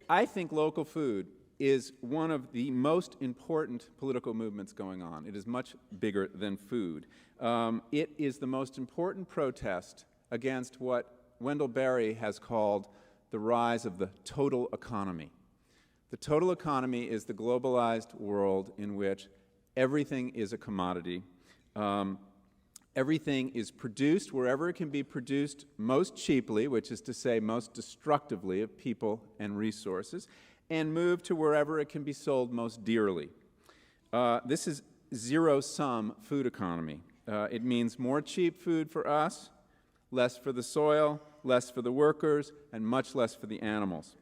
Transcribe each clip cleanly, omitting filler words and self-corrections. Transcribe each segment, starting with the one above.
I think local food is one of the most important political movements going on. It is much bigger than food. It is the most important protest against what Wendell Berry has called the rise of the total economy. The total economy is the globalized world in which everything is a commodity. Everything is produced wherever it can be produced most cheaply, which is to say most destructively of people and resources, and moved to wherever it can be sold most dearly. This is zero-sum food economy. It means more cheap food for us, less for the soil, less for the workers, and much less for the animals.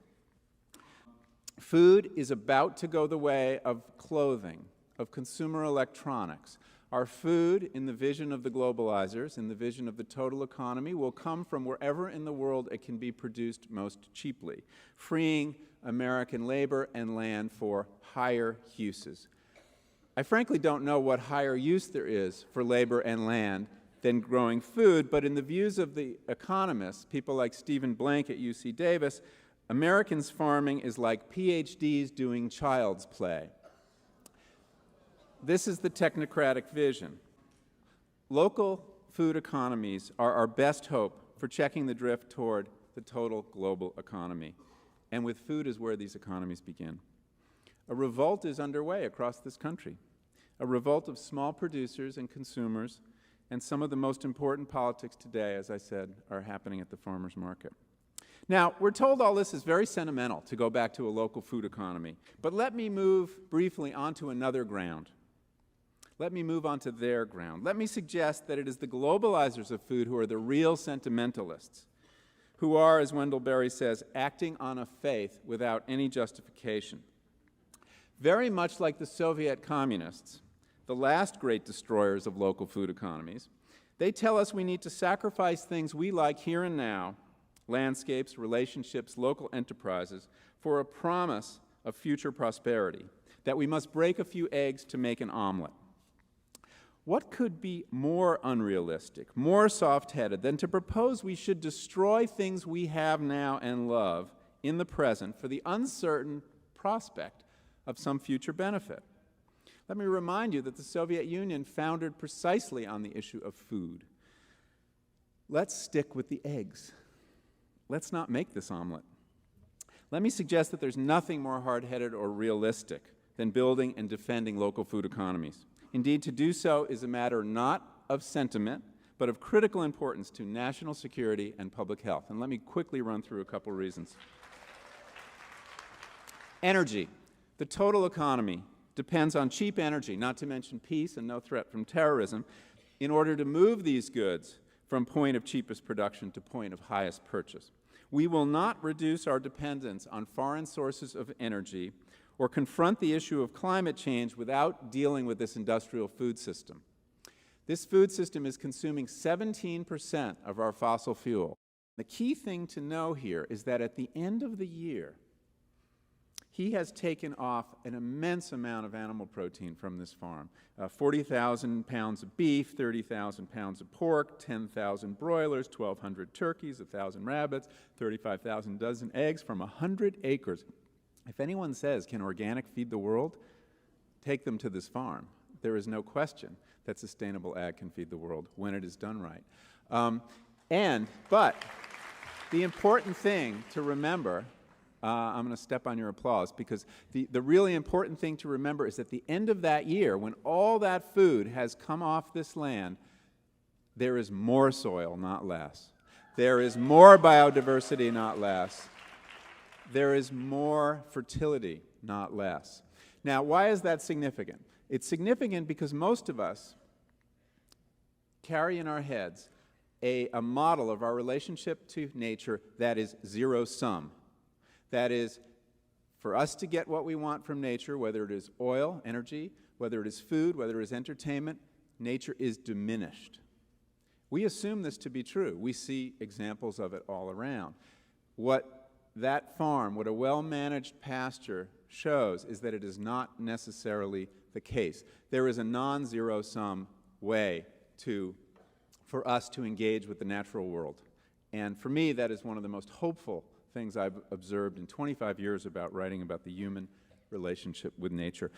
Food is about to go the way of clothing, of consumer electronics. Our food, in the vision of the globalizers, in the vision of the total economy, will come from wherever in the world it can be produced most cheaply, freeing American labor and land for higher uses. I frankly don't know what higher use there is for labor and land than growing food, but in the views of the economists, people like Stephen Blank at UC Davis, Americans farming is like PhDs doing child's play. This is the technocratic vision. Local food economies are our best hope for checking the drift toward the total global economy. And with food is where these economies begin. A revolt is underway across this country, a revolt of small producers and consumers, and some of the most important politics today, as I said, are happening at the farmers market. Now, we're told all this is very sentimental to go back to a local food economy, but let me move briefly onto another ground. Let me move on to their ground. Let me suggest that it is the globalizers of food who are the real sentimentalists, who are, as Wendell Berry says, acting on a faith without any justification. Very much like the Soviet communists, the last great destroyers of local food economies, they tell us we need to sacrifice things we like here and now, landscapes, relationships, local enterprises, for a promise of future prosperity, that we must break a few eggs to make an omelet. What could be more unrealistic, more soft-headed than to propose we should destroy things we have now and love in the present for the uncertain prospect of some future benefit? Let me remind you that the Soviet Union foundered precisely on the issue of food. Let's stick with the eggs. Let's not make this omelet. Let me suggest that there's nothing more hard-headed or realistic than building and defending local food economies. Indeed, to do so is a matter not of sentiment, but of critical importance to national security and public health. And let me quickly run through a couple reasons. Energy. The total economy depends on cheap energy, not to mention peace and no threat from terrorism, in order to move these goods from point of cheapest production to point of highest purchase. We will not reduce our dependence on foreign sources of energy or confront the issue of climate change without dealing with this industrial food system. This food system is consuming 17% of our fossil fuel. The key thing to know here is that at the end of the year, he has taken off an immense amount of animal protein from this farm. 40,000 pounds of beef, 30,000 pounds of pork, 10,000 broilers, 1,200 turkeys, 1,000 rabbits, 35,000 dozen eggs from 100 acres. If anyone says, can organic feed the world? Take them to this farm. There is no question that sustainable ag can feed the world when it is done right. But the important thing to remember, I'm going to step on your applause, because the really important thing to remember is at the end of that year, when all that food has come off this land, there is more soil, not less. There is more biodiversity, not less. There is more fertility, not less. Now, why is that significant? It's significant because most of us carry in our heads a model of our relationship to nature that is zero-sum. That is, for us to get what we want from nature, whether it is oil, energy, whether it is food, whether it is entertainment, nature is diminished. We assume this to be true. We see examples of it all around. What that farm, what a well-managed pasture shows, is that it is not necessarily the case. There is a non-zero-sum way for us to engage with the natural world. And for me, that is one of the most hopeful things I've observed in 25 years about writing about the human relationship with nature.